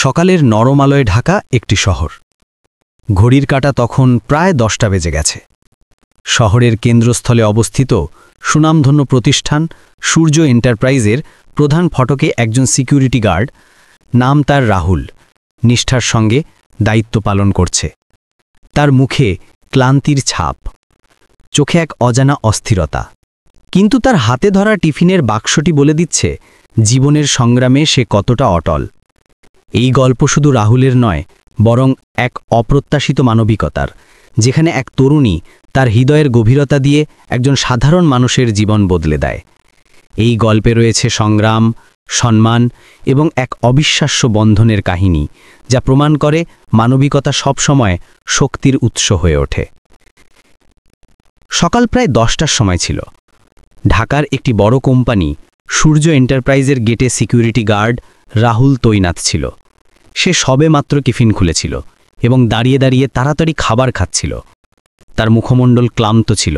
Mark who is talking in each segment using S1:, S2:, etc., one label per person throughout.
S1: সকালের নরম আলোয় ঢাকা একটি শহর। ঘড়ির কাঁটা তখন প্রায় 10টা বেজে গেছে। শহরের কেন্দ্রস্থলে অবস্থিত সুনামধন্য প্রতিষ্ঠান সূর্য এন্টারপ্রাইজের প্রধান ফটকে একজন সিকিউরিটি গার্ড, নাম তার রাহুল, নিষ্ঠার সঙ্গে দায়িত্ব পালন করছে। তার মুখে ক্লান্তির ছাপ, চোখে এক অজানা অস্থিরতা, কিন্তু তার হাতে ধরা টিফিনের বাক্সটি বলে দিচ্ছে জীবনের সংগ্রামে সে কতটা অটল। এই গল্প শুধু রাহুলের নয়, বরং এক অপ্রত্যাশিত মানবিকতার, যেখানে এক তরুণী তার হৃদয়ের গভীরতা দিয়ে একজন সাধারণ মানুষের জীবন বদলে দেয়। এই গল্পে রয়েছে সংগ্রাম, সম্মান এবং এক অবিশ্বাস্য বন্ধনের কাহিনী, যা প্রমাণ করে মানবিকতা সবসময় শক্তির উৎস হয়ে ওঠে। সকাল প্রায় 10টার সময় ছিল। ঢাকার একটি বড় কোম্পানি সূর্য এন্টারপ্রাইজের গেটে সিকিউরিটি গার্ড রাহুল তৈনাত ছিল। সে সবেমাত্র টিফিন খুলেছিল এবং দাঁড়িয়ে দাঁড়িয়ে তাড়াতাড়ি খাবার খাচ্ছিল। তার মুখমণ্ডল ক্লান্ত ছিল,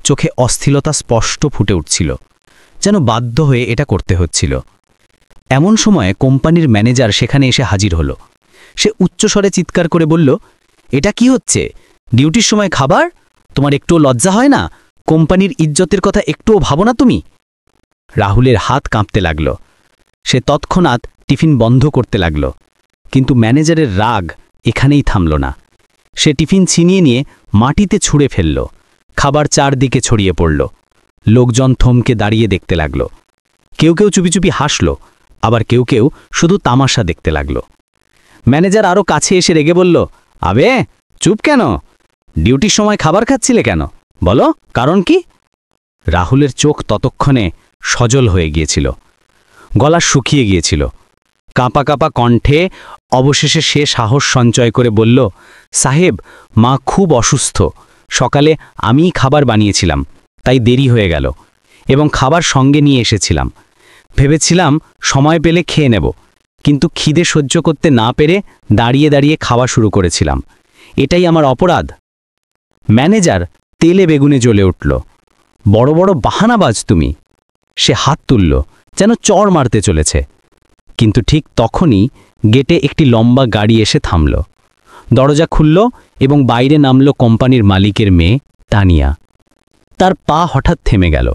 S1: চোখে অস্থিরতা স্পষ্ট ফুটে উঠছিল, যেন বাধ্য হয়ে এটা করতে হচ্ছিল। এমন সময়ে কোম্পানির ম্যানেজার সেখানে এসে হাজির হল। সে উচ্চস্বরে চিৎকার করে বলল, এটা কি হচ্ছে? ডিউটির সময় খাবার? তোমার একটুও লজ্জা হয় না? কোম্পানির ইজ্জতের কথা একটুও ভাবো না তুমি? রাহুলের হাত কাঁপতে লাগল। সে তৎক্ষণাৎ টিফিন বন্ধ করতে লাগল, কিন্তু ম্যানেজারের রাগ এখানেই থামল না। সে টিফিন ছিনিয়ে নিয়ে মাটিতে ছুঁড়ে ফেলল। খাবার চারদিকে ছড়িয়ে পড়ল। লোকজন থমকে দাঁড়িয়ে দেখতে লাগল। কেউ কেউ চুপি চুপি হাসল, আবার কেউ কেউ শুধু তামাশা দেখতে লাগল। ম্যানেজার আরও কাছে এসে রেগে বলল, আবে চুপ কেন? ডিউটির সময় খাবার খাচ্ছিলে কেন? বলো, কারণ কি? রাহুলের চোখ ততক্ষণে সজল হয়ে গিয়েছিল, গলা শুকিয়ে গিয়েছিল। কাঁপা কাঁপা কণ্ঠে অবশেষে সে সাহস সঞ্চয় করে বলল, সাহেব, মা খুব অসুস্থ। সকালে আমিই খাবার বানিয়েছিলাম, তাই দেরি হয়ে গেল, এবং খাবার সঙ্গে নিয়ে এসেছিলাম। ভেবেছিলাম সময় পেলে খেয়ে নেব, কিন্তু খিদে সহ্য করতে না পেরে দাঁড়িয়ে দাঁড়িয়ে খাওয়া শুরু করেছিলাম। এটাই আমার অপরাধ। ম্যানেজার তেলে বেগুনে জ্বলে উঠল। বড় বড় বাহানাবাজ তুমি! সে হাত তুলল, যেন চড় মারতে চলেছে। কিন্তু ঠিক তখনই গেটে একটি লম্বা গাড়ি এসে থামল। দরজা খুলল এবং বাইরে নামল কোম্পানির মালিকের মেয়ে তানিয়া। তার পা হঠাৎ থেমে গেল।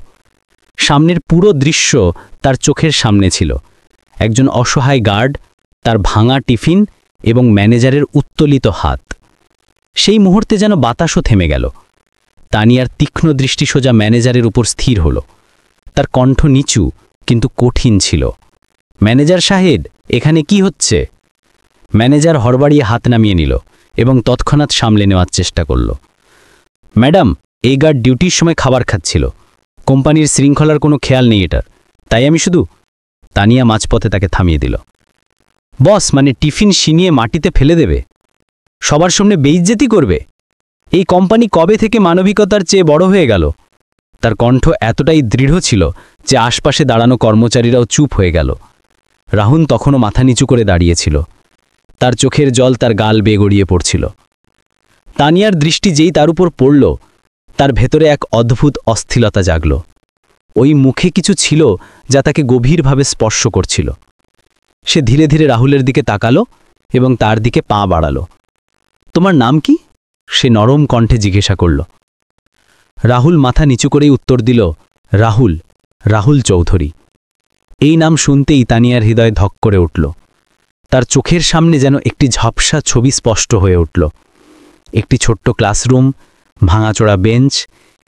S1: সামনের পুরো দৃশ্য তার চোখের সামনে ছিল। একজন অসহায় গার্ড, তার ভাঙা টিফিন এবং ম্যানেজারের উত্তোলিত হাত। সেই মুহূর্তে যেন বাতাসও থেমে গেল। তানিয়ার তীক্ষ্ণ দৃষ্টি সোজা ম্যানেজারের উপর স্থির হল। তার কণ্ঠ নিচু কিন্তু কঠিন ছিল। ম্যানেজার সাহেব, এখানে কি হচ্ছে? ম্যানেজার হড়বাড়িয়ে হাত নামিয়ে নিল এবং তৎক্ষণাৎ সামলে নেওয়ার চেষ্টা করল। ম্যাডাম, এই গার্ড ডিউটির সময় খাবার খাচ্ছিল। কোম্পানির শৃঙ্খলার কোনো খেয়াল নেই এটার, তাই আমি শুধু। তানিয়া মাঝপথে তাকে থামিয়ে দিল। বস, মানে টিফিন ছিনিয়ে মাটিতে ফেলে দেবে? সবার সামনে বেইজ্জতি করবে? এই কোম্পানি কবে থেকে মানবিকতার চেয়ে বড় হয়ে গেল? তার কণ্ঠ এতটাই দৃঢ় ছিল যে আশপাশে দাঁড়ানো কর্মচারীরাও চুপ হয়ে গেল। রাহুল তখনও মাথা নিচু করে দাঁড়িয়েছিল। তার চোখের জল তার গাল বেয়ে গড়িয়ে পড়ছিল। তানিয়ার দৃষ্টি যেই তার উপর পড়ল, তার ভেতরে এক অদ্ভুত অস্থিরতা জাগল। ওই মুখে কিছু ছিল যা তাকে গভীরভাবে স্পর্শ করছিল। সে ধীরে ধীরে রাহুলের দিকে তাকালো এবং তার দিকে পা বাড়ালো। তোমার নাম কি? সে নরম কণ্ঠে জিজ্ঞাসা করল। রাহুল মাথা নিচু করেই উত্তর দিল, রাহুল, রাহুল চৌধুরী। এই নাম শুনতেই তানিয়ার হৃদয় ধক করে উঠল। তার চোখের সামনে যেন একটি ঝাপসা ছবি স্পষ্ট হয়ে উঠল। একটি ছোট্ট ক্লাসরুম, ভাঙাচোরা বেঞ্চ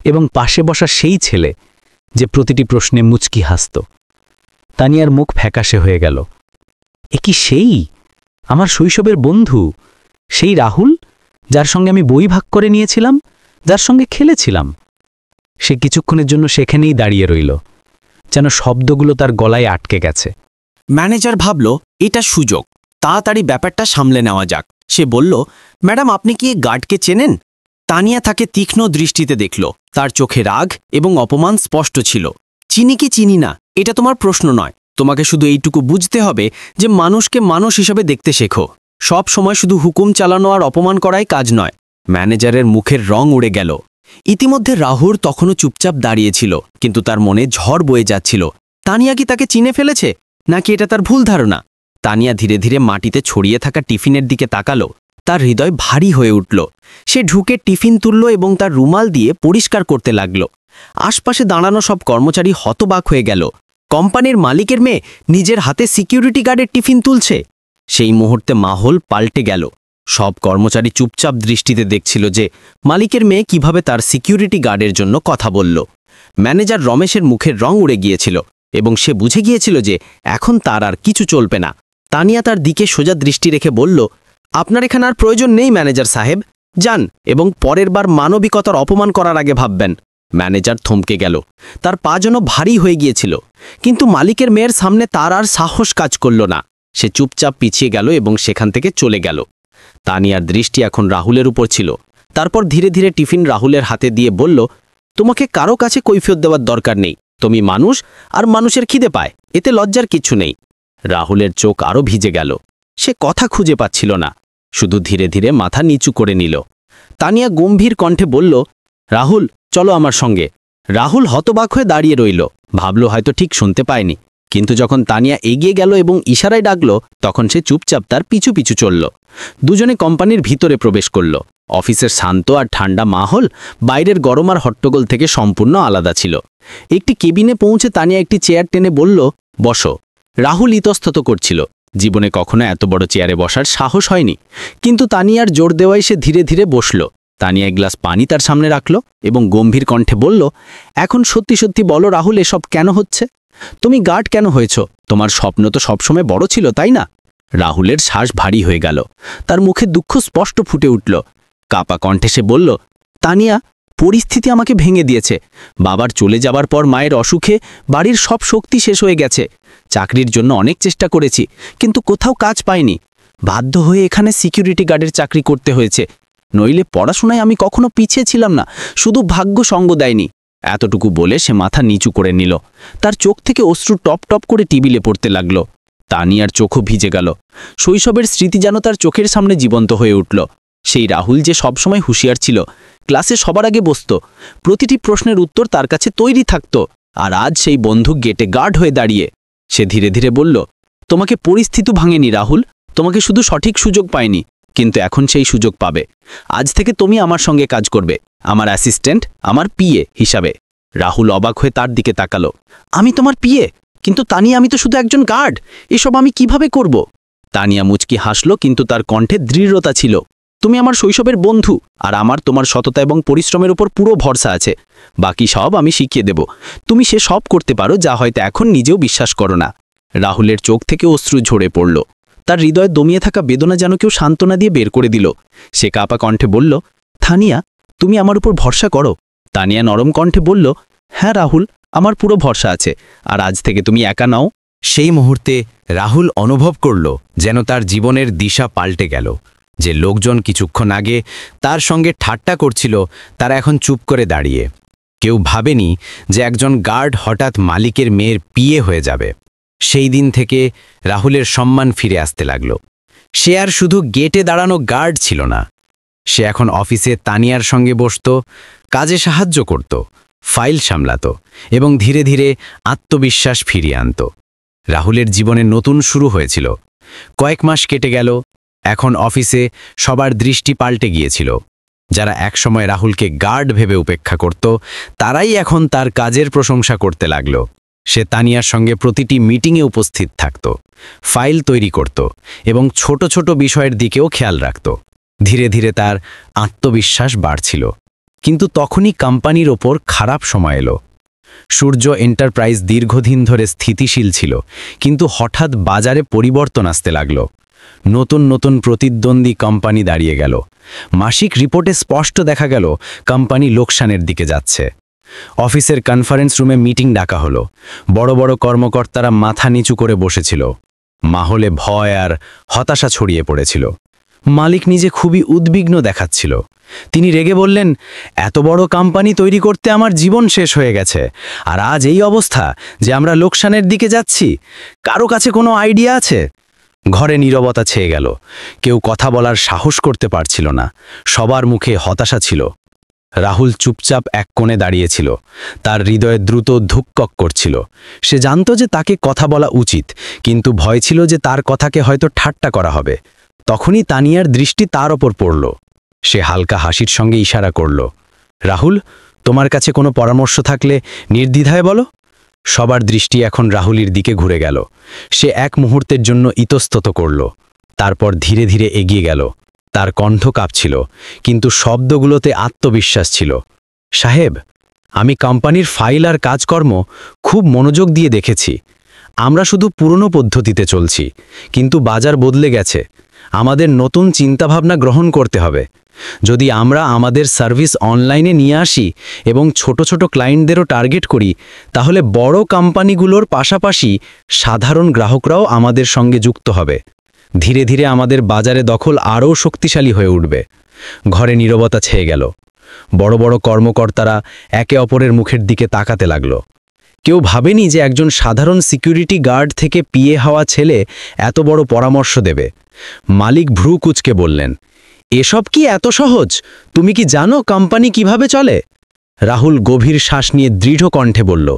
S1: এবং পাশে বসা সেই ছেলে যে প্রতিটি প্রশ্নে মুচকি হাসত। তানিয়ার মুখ ফ্যাকাশে হয়ে গেল। এ কি সেই আমার শৈশবের বন্ধু, সেই রাহুল যার সঙ্গে আমি বই ভাগ করে নিয়েছিলাম, যার সঙ্গে খেলেছিলাম? সে কিছুক্ষণের জন্য সেখানেই দাঁড়িয়ে রইল, যেন শব্দগুলো তার গলায় আটকে গেছে।
S2: ম্যানেজার ভাবল, এটা সুযোগ, তাড়াতাড়ি ব্যাপারটা সামলে নেওয়া যাক। সে বলল, ম্যাডাম, আপনি কি গার্ডকে চেনেন? তানিয়া তাকে তীক্ষ্ণ দৃষ্টিতে দেখল। তার চোখে রাগ এবং অপমান স্পষ্ট ছিল। চিনি কি চিনি না, এটা তোমার প্রশ্ন নয়। তোমাকে শুধু এইটুকু বুঝতে হবে যে মানুষকে মানুষ হিসেবে দেখতে শেখো। সব সময় শুধু হুকুম চালানো আর অপমান করাই কাজ নয়। ম্যানেজারের মুখের রং উড়ে গেল। ইতিমধ্যে রাহুল তখনও চুপচাপ দাঁড়িয়েছিল, কিন্তু তার মনে ঝড় বয়ে যাচ্ছিল। তানিয়া কি তাকে চিনে ফেলেছে, নাকি এটা তার ভুল ধারণা? তানিয়া ধীরে ধীরে মাটিতে ছড়িয়ে থাকা টিফিনের দিকে তাকালো। তার হৃদয় ভারী হয়ে উঠল। সে ঢুকে টিফিন তুলল এবং তার রুমাল দিয়ে পরিষ্কার করতে লাগল। আশপাশে দাঁড়ানো সব কর্মচারী হতবাক হয়ে গেল। কোম্পানির মালিকের মেয়ে নিজের হাতে সিকিউরিটি গার্ডের টিফিন তুলছে। সেই মুহূর্তে মাহল পাল্টে গেল। সব কর্মচারী চুপচাপ দৃষ্টিতে দেখছিল যে মালিকের মেয়ে কিভাবে তার সিকিউরিটি গার্ডের জন্য কথা বলল। ম্যানেজার রমেশের মুখের রং উড়ে গিয়েছিল এবং সে বুঝে গিয়েছিল যে এখন তার আর কিছু চলবে না। তানিয়া তার দিকে সোজা দৃষ্টি রেখে বলল, আপনার এখানে আর প্রয়োজন নেই ম্যানেজার সাহেব, যান এবং পরের বার মানবিকতার অপমান করার আগে ভাববেন। ম্যানেজার থমকে গেল। তার পা যেন ভারী হয়ে গিয়েছিল, কিন্তু মালিকের মেয়ের সামনে তার আর সাহস কাজ করল না। সে চুপচাপ পিছিয়ে গেল এবং সেখান থেকে চলে গেল। তানিয়ার দৃষ্টি এখন রাহুলের উপর ছিল। তারপর ধীরে ধীরে টিফিন রাহুলের হাতে দিয়ে বলল, তোমাকে কারো কাছে কৈফিয়ত দেওয়ার দরকার নেই। তুমি মানুষ, আর মানুষের খিদে পায়, এতে লজ্জার কিছু নেই। রাহুলের চোখ আরও ভিজে গেল। সে কথা খুঁজে পাচ্ছিল না, শুধু ধীরে ধীরে মাথা নিচু করে নিল। তানিয়া গম্ভীর কণ্ঠে বলল, রাহুল চলো আমার সঙ্গে। রাহুল হতবাক হয়ে দাঁড়িয়ে রইল, ভাবল হয়তো ঠিক শুনতে পায়নি। কিন্তু যখন তানিয়া এগিয়ে গেল এবং ইশারায় ডাকল, তখন সে চুপচাপ তার পিছু পিছু চলল। দুজনে কোম্পানির ভিতরে প্রবেশ করল। অফিসের শান্ত আর ঠান্ডা মাহল বাইরের গরম আর হট্টগোল থেকে সম্পূর্ণ আলাদা ছিল। একটি কেবিনে পৌঁছে তানিয়া একটি চেয়ার টেনে বলল, বসো। রাহুল ইতস্তত করছিল। জীবনে কখনো এত বড় চেয়ারে বসার সাহস হয়নি, কিন্তু তানিয়ার জোর দেওয়ায় সে ধীরে ধীরে বসল। তানিয়া এক গ্লাস পানি তার সামনে রাখল এবং গম্ভীর কণ্ঠে বলল, এখন সত্যি সত্যি বলো রাহুল, এসব কেন হচ্ছে? তুমি গার্ড কেন হয়েছ? তোমার স্বপ্ন তো সবসময় বড় ছিল, তাই না? রাহুলের শ্বাস ভারী হয়ে গেল। তার মুখে দুঃখ স্পষ্ট ফুটে উঠল। কাপা কণ্ঠে সে বলল, তানিয়া, পরিস্থিতি আমাকে ভেঙে দিয়েছে। বাবার চলে যাবার পর মায়ের অসুখে বাড়ির সব শক্তি শেষ হয়ে গেছে। চাকরির জন্য অনেক চেষ্টা করেছি, কিন্তু কোথাও কাজ পাইনি। বাধ্য হয়ে এখানে সিকিউরিটি গার্ডের চাকরি করতে হয়েছে। নইলে পড়াশোনায় আমি কখনো পিছিয়ে ছিলাম না, শুধু ভাগ্য সঙ্গ দেয়নি। এতটুকু বলে সে মাথা নিচু করে নিল। তার চোখ থেকে অশ্রু টপ টপ করে টিবিলে পড়তে লাগল। তানিয়ার চোখও ভিজে গেল। শৈশবের স্মৃতি যেন তার চোখের সামনে জীবন্ত হয়ে উঠল। সেই রাহুল যে সবসময় হুঁশিয়ার ছিল, ক্লাসে সবার আগে বসত, প্রতিটি প্রশ্নের উত্তর তার কাছে তৈরি থাকত। আর আজ সেই বন্ধু গেটে গার্ড হয়ে দাঁড়িয়ে। সে ধীরে ধীরে বলল, তোমাকে পরিস্থিতি ভাঙেনি রাহুল, তোমাকে শুধু সঠিক সুযোগ পায়নি, কিন্তু এখন সেই সুযোগ পাবে। আজ থেকে তুমি আমার সঙ্গে কাজ করবে, আমার অ্যাসিস্ট্যান্ট, আমার পিএ হিসাবে। রাহুল অবাক হয়ে তার দিকে তাকালো। আমি তোমার পিএ? কিন্তু তানিয়া, আমি তো শুধু একজন গার্ড, এসব আমি কিভাবে করব? তানিয়া মুচকি হাসল, কিন্তু তার কণ্ঠে দৃঢ়তা ছিল। তুমি আমার শৈশবের বন্ধু, আর আমার তোমার সততা এবং পরিশ্রমের উপর পুরো ভরসা আছে। বাকি সব আমি শিখিয়ে দেব। তুমি সে সব করতে পারো যা হয়তো এখন নিজেও বিশ্বাস করো না। রাহুলের চোখ থেকে অশ্রু ঝরে পড়ল। তার হৃদয়ে দমিয়ে থাকা বেদনা যেন কেউ সান্ত্বনা দিয়ে বের করে দিল। সে কাপা কণ্ঠে বলল, তানিয়া, তুমি আমার উপর ভরসা করো। তানিয়া নরম কণ্ঠে বলল, হ্যাঁ রাহুল, আমার পুরো ভরসা আছে, আর আজ থেকে তুমি একা নাও।
S3: সেই মুহূর্তে রাহুল অনুভব করল যেন তার জীবনের দিশা পাল্টে গেল। যে লোকজন কিছুক্ষণ আগে তার সঙ্গে ঠাট্টা করছিল, তারা এখন চুপ করে দাঁড়িয়ে। কেউ ভাবেনি যে একজন গার্ড হঠাৎ মালিকের মেয়ের পিএ হয়ে যাবে। সেই দিন থেকে রাহুলের সম্মান ফিরে আসতে লাগল। সে আর শুধু গেটে দাঁড়ানো গার্ড ছিল না, সে এখন অফিসে তানিয়ার সঙ্গে বসত, কাজে সাহায্য করত, ফাইল সামলাত এবং ধীরে ধীরে আত্মবিশ্বাস ফিরিয়ে আনত। রাহুলের জীবনে নতুন শুরু হয়েছিল। কয়েক মাস কেটে গেল। এখন অফিসে সবার দৃষ্টি পাল্টে গিয়েছিল। যারা একসময় রাহুলকে গার্ড ভেবে উপেক্ষা করত, তারাই এখন তার কাজের প্রশংসা করতে লাগল। সে তানিয়ার সঙ্গে প্রতিটি মিটিংয়ে উপস্থিত থাকত, ফাইল তৈরি করত এবং ছোট ছোট বিষয়ের দিকেও খেয়াল রাখত। ধীরে ধীরে তার আত্মবিশ্বাস বাড়ছিল। কিন্তু তখনই কোম্পানির ওপর খারাপ সময় এলো। সূর্য এন্টারপ্রাইজ দীর্ঘদিন ধরে স্থিতিশীল ছিল, কিন্তু হঠাৎ বাজারে পরিবর্তন আসতে লাগল। নতুন নতুন প্রতিদ্বন্দ্বী কোম্পানি দাঁড়িয়ে গেল। মাসিক রিপোর্টে স্পষ্ট দেখা গেল কোম্পানি লোকসানের দিকে যাচ্ছে। অফিসের কনফারেন্স রুমে মিটিং ডাকা হলো। বড় বড় কর্মকর্তারা মাথা নিচু করে বসেছিল। মাহলে ভয় আর হতাশা ছড়িয়ে পড়েছিল। মালিক নিজে খুবই উদ্বিগ্ন দেখাচ্ছিল। তিনি রেগে বললেন, এত বড় কোম্পানি তৈরি করতে আমার জীবন শেষ হয়ে গেছে, আর আজ এই অবস্থা যে আমরা লোকসানের দিকে যাচ্ছি। কারো কাছে কোনো আইডিয়া আছে? ঘরে নীরবতা ছেয়ে গেল। কেউ কথা বলার সাহস করতে পারছিল না। সবার মুখে হতাশা ছিল। রাহুল চুপচাপ এক কোণে দাঁড়িয়েছিল। তার হৃদয়ে দ্রুত ধুককক করছিল। সে জানত যে তাকে কথা বলা উচিত, কিন্তু ভয় ছিল যে তার কথাকে হয়তো ঠাট্টা করা হবে। তখনই তানিয়ার দৃষ্টি তার ওপর পড়ল। সে হালকা হাসির সঙ্গে ইশারা করল, রাহুল, তোমার কাছে কোনো পরামর্শ থাকলে নির্দ্বিধায় বলো। সবার দৃষ্টি এখন রাহুলের দিকে ঘুরে গেল। সে এক মুহূর্তের জন্য ইতস্তত করল, তারপর ধীরে ধীরে এগিয়ে গেল। তার কণ্ঠ কাঁপছিল, কিন্তু শব্দগুলোতে আত্মবিশ্বাস ছিল। সাহেব, আমি কোম্পানির ফাইল আর কাজকর্ম খুব মনোযোগ দিয়ে দেখেছি। আমরা শুধু পুরনো পদ্ধতিতে চলছি, কিন্তু বাজার বদলে গেছে। আমাদের নতুন চিন্তাভাবনা গ্রহণ করতে হবে। যদি আমরা আমাদের সার্ভিস অনলাইনে নিয়ে আসি এবং ছোট ছোট ক্লায়েন্টদেরও টার্গেট করি, তাহলে বড় কোম্পানিগুলোর পাশাপাশি সাধারণ গ্রাহকরাও আমাদের সঙ্গে যুক্ত হবে। ধীরে ধীরে আমাদের বাজারে দখল আরও শক্তিশালী হয়ে উঠবে। ঘরে নীরবতা ছেয়ে গেল। বড় বড় কর্মকর্তারা একে অপরের মুখের দিকে তাকাতে লাগল। কেউ ভাবেনি যে একজন সাধারণ সিকিউরিটি গার্ড থেকে পিএ হওয়া ছেলে এত বড় পরামর্শ দেবে। মালিক ভ্রু কুঁচকে বললেন, এসব কি এত সহজ? তুমি কি জানো কোম্পানি কিভাবে চলে? রাহুল গভীর শ্বাস নিয়ে দৃঢ় কণ্ঠে বলল,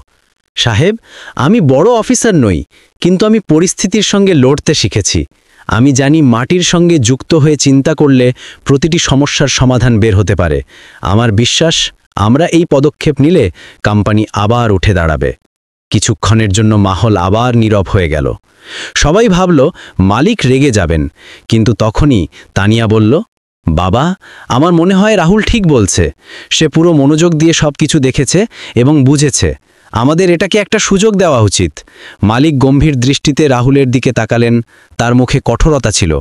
S3: সাহেব, আমি বড় অফিসার নই, কিন্তু আমি পরিস্থিতির সঙ্গে লড়তে শিখেছি। আমি জানি মাটির সঙ্গে যুক্ত হয়ে চিন্তা করলে প্রতিটি সমস্যার সমাধান বের হতে পারে। আমার বিশ্বাস, আমরা এই পদক্ষেপ নিলে কোম্পানি আবার উঠে দাঁড়াবে। কিছুক্ষণের জন্য মাহল আবার নীরব হয়ে গেল। সবাই ভাবল মালিক রেগে যাবেন, কিন্তু তখনই তানিয়া বলল, বাবা, আমার মনে হয় রাহুল ঠিক বলছে। সে পুরো মনোযোগ দিয়ে সবকিছু দেখেছে এবং বুঝেছে। আমাদের এটাকে একটা সুযোগ দেওয়া উচিত। মালিক গম্ভীর দৃষ্টিতে রাহুলের দিকে তাকালেন। তার মুখে কঠোরতা ছিল,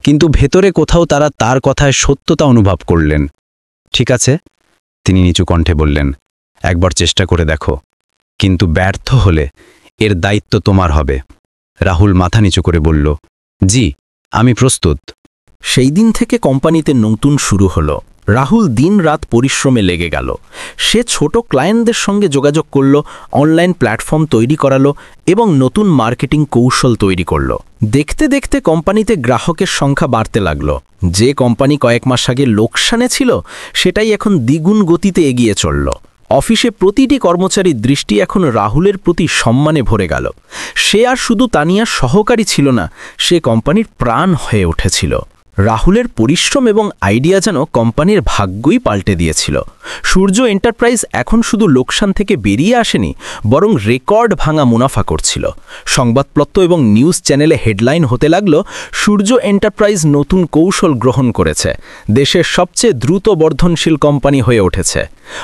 S3: কিন্তু ভেতরে কোথাও তারা তার কথায় সত্যতা অনুভব করলেন। ঠিক আছে, তিনি নিচু কণ্ঠে বললেন, একবার চেষ্টা করে দেখো, কিন্তু ব্যর্থ হলে এর দায়িত্ব তোমার হবে। রাহুল মাথা নিচু করে বলল, জি, আমি প্রস্তুত।
S4: সেই দিন থেকে কোম্পানিতে নতুন শুরু হলো। রাহুল দিন-রাত পরিশ্রমে লেগে গেল। সে ছোট ক্লায়েন্টদের সঙ্গে যোগাযোগ করল, অনলাইন প্ল্যাটফর্ম তৈরি করালো এবং নতুন মার্কেটিং কৌশল তৈরি করল। দেখতে দেখতে কোম্পানিতে গ্রাহকের সংখ্যা বাড়তে লাগল। যে কোম্পানি কয়েক মাস আগে লোকসানে ছিল, সেটাই এখন দ্বিগুণ গতিতে এগিয়ে চলল। অফিসে প্রতিটি কর্মচারীর দৃষ্টি এখন রাহুলের প্রতি সম্মানে ভরে গেল। সে আর শুধু তানিয়ার সহকারী ছিল না, সে কোম্পানির প্রাণ হয়ে উঠেছিল। রাহুলের পরিশ্রম এবং আইডিয়া যেন কোম্পানির ভাগ্যই পাল্টে দিয়েছিল। সূর্য এন্টারপ্রাইজ এখন শুধু লোকসান থেকে বেরিয়ে আসেনি, বরং রেকর্ড ভাঙা মুনাফা করছিল। সংবাদপত্র এবং নিউজ চ্যানেলে হেডলাইন হতে লাগল, সূর্য এন্টারপ্রাইজ নতুন কৌশল গ্রহণ করেছে, দেশের সবচেয়ে দ্রুত বর্ধনশীল কোম্পানি হয়ে উঠেছে।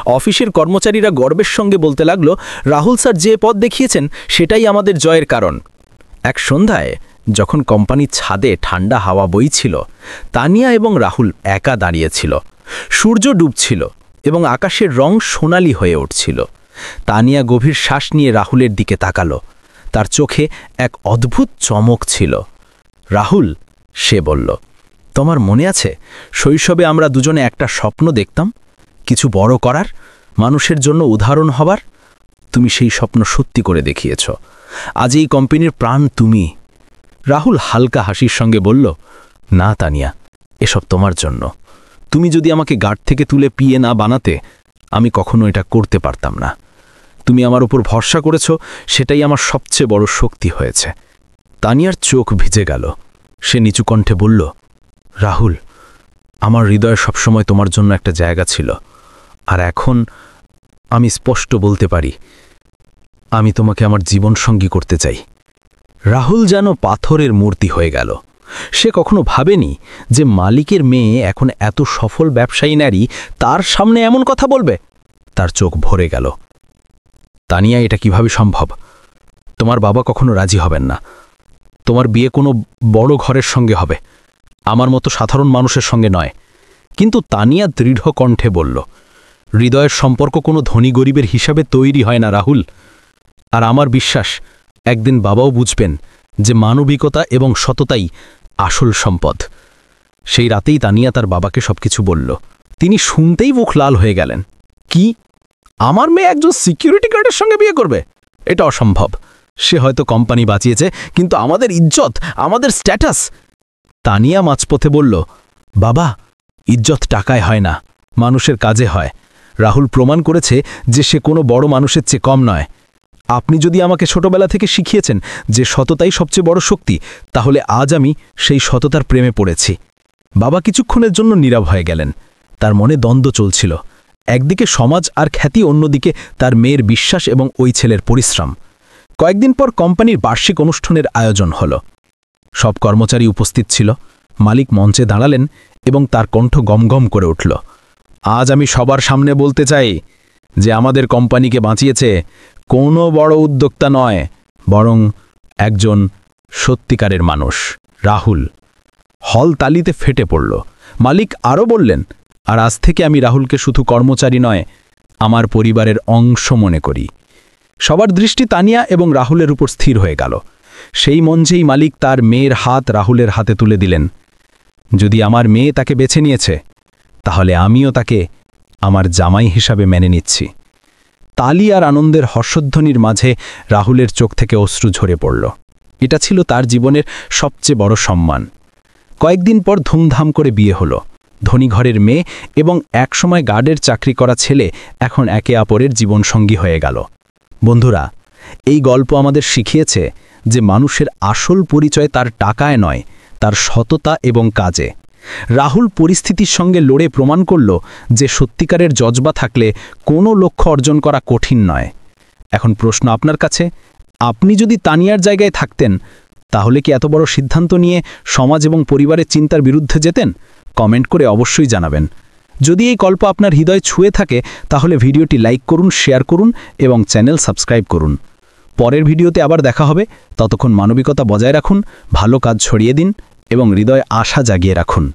S4: অফিসের কর্মচারীরা গর্বের সঙ্গে বলতে লাগল, রাহুল স্যার যে পথ দেখিয়েছেন সেটাই আমাদের জয়ের কারণ। এক সন্ধ্যায় যখন কোম্পানির ছাদে ঠান্ডা হাওয়া বইছিল, তানিয়া এবং রাহুল একা দাঁড়িয়েছিল। সূর্য ডুবছিল এবং আকাশের রং সোনালি হয়ে উঠছিল। তানিয়া গভীর শ্বাস নিয়ে রাহুলের দিকে তাকালো। তার চোখে এক অদ্ভুত চমক ছিল। রাহুল, সে বলল, তোমার মনে আছে শৈশবে আমরা দুজনে একটা স্বপ্ন দেখতাম, কিছু বড় করার, মানুষের জন্য উদাহরণ হবার? তুমি সেই স্বপ্ন সত্যি করে দেখিয়েছ। আজ এই কোম্পানির প্রাণ তুমি। রাহুল হালকা হাসির সঙ্গে বলল, না তানিয়া, এসব তোমার জন্য। তুমি যদি আমাকে গার্ড থেকে তুলে পিয়ে না বানাতে, আমি কখনো এটা করতে পারতাম না। তুমি আমার উপর ভরসা করেছ, সেটাই আমার সবচেয়ে বড় শক্তি হয়েছে। তানিয়ার চোখ ভিজে গেল। সে নিচু কণ্ঠে বলল, রাহুল, আমার হৃদয়ে সবসময় তোমার জন্য একটা জায়গা ছিল, আর এখন আমি স্পষ্ট বলতে পারি, আমি তোমাকে আমার জীবনসঙ্গী করতে চাই। রাহুল যেন পাথরের মূর্তি হয়ে গেল। সে কখনো ভাবেনি যে মালিকের মেয়ে এখন এত সফল ব্যবসায়ী নারী তার সামনে এমন কথা বলবে। তার চোখ ভরে গেল। তানিয়া, এটা কিভাবে সম্ভব? তোমার বাবা কখনো রাজি হবেন না। তোমার বিয়ে কোনো বড় ঘরের সঙ্গে হবে, আমার মতো সাধারণ মানুষের সঙ্গে নয়। কিন্তু তানিয়া দৃঢ় কণ্ঠে বলল, হৃদয়ের সম্পর্ক কোনো ধনী গরিবের হিসাবে তৈরি হয় না রাহুল। আর আমার বিশ্বাস, একদিন বাবাও বুঝবেন যে মানবিকতা এবং সততাই আসল সম্পদ। সেই রাতেই তানিয়া তার বাবাকে সবকিছু বলল। তিনি শুনতেই মুখ লাল হয়ে গেলেন। কি? আমার মেয়ে একজন সিকিউরিটি গার্ডের সঙ্গে বিয়ে করবে? এটা অসম্ভব। সে হয়তো কোম্পানি বাঁচিয়েছে, কিন্তু আমাদের ইজ্জত, আমাদের স্ট্যাটাস। তানিয়া মাঝপথে বলল, বাবা, ইজ্জত টাকায় হয় না, মানুষের কাজে হয়। রাহুল প্রমাণ করেছে যে সে কোনো বড় মানুষের চেয়ে কম নয়। আপনি যদি আমাকে ছোটবেলা থেকে শিখিয়েছেন যে সততাই সবচেয়ে বড় শক্তি, তাহলে আজ আমি সেই সততার প্রেমে পড়েছি। বাবা কিছুক্ষণের জন্য নীরব হয়ে গেলেন। তার মনে দ্বন্দ্ব চলছিল, একদিকে সমাজ আর খ্যাতি, অন্যদিকে তার মেয়ের বিশ্বাস এবং ওই ছেলের পরিশ্রম। কয়েকদিন পর কোম্পানির বার্ষিক অনুষ্ঠানের আয়োজন হল। সব কর্মচারী উপস্থিত ছিল। মালিক মঞ্চে দাঁড়ালেন এবং তার কণ্ঠ গমগম করে উঠল। আজ আমি সবার সামনে বলতে চাই যে আমাদের কোম্পানিকে বাঁচিয়েছে কোনো বড় উদ্যোক্তা নয়, বরং একজন সত্যিকারের মানুষ, রাহুল। হল তালিতে ফেটে পড়ল। মালিক আরও বললেন, আর আজ থেকে আমি রাহুলকে শুধু কর্মচারী নয়, আমার পরিবারের অংশ মনে করি। সবার দৃষ্টি তানিয়া এবং রাহুলের উপর স্থির হয়ে গেল। সেই মঞ্চেই মালিক তার মেয়ের হাত রাহুলের হাতে তুলে দিলেন। যদি আমার মেয়ে তাকে বেছে নিয়েছে, তাহলে আমিও তাকে আমার জামাই হিসাবে মেনে নিচ্ছি। তালি আর আনন্দের হর্ষধ্বনির মাঝে রাহুলের চোখ থেকে অশ্রু ঝরে পড়ল। এটা ছিল তার জীবনের সবচেয়ে বড় সম্মান। কয়েকদিন পর ধুমধাম করে বিয়ে হলো। ধনী ঘরের মেয়ে এবং একসময় গার্ডের চাকরি করা ছেলে এখন একে অপরের জীবনসঙ্গী হয়ে গেল। বন্ধুরা, এই গল্প আমাদের শিখিয়েছে যে মানুষের আসল পরিচয় তার টাকায় নয়, তার সততা এবং কাজে। রাহুল পরিস্থিতির সঙ্গে লড়ে প্রমাণ করল যে সত্যিকারের জজবা থাকলে কোনো লক্ষ্য অর্জন করা কঠিন নয়। এখন প্রশ্ন আপনার কাছে, আপনি যদি তানিয়ার জায়গায় থাকতেন, তাহলে কি এত বড় সিদ্ধান্ত নিয়ে সমাজ এবং পরিবারের চিন্তার বিরুদ্ধে যেতেন? কমেন্ট করে অবশ্যই জানাবেন। যদি এই গল্প আপনার হৃদয় ছুঁয়ে থাকে, তাহলে ভিডিওটি লাইক করুন, শেয়ার করুন এবং চ্যানেল সাবস্ক্রাইব করুন। পরের ভিডিওতে আবার দেখা হবে। ততক্ষণ মানবিকতা বজায় রাখুন, ভালো কাজ ছড়িয়ে দিন এবং হৃদয়ে আশা জাগিয়ে রাখুন।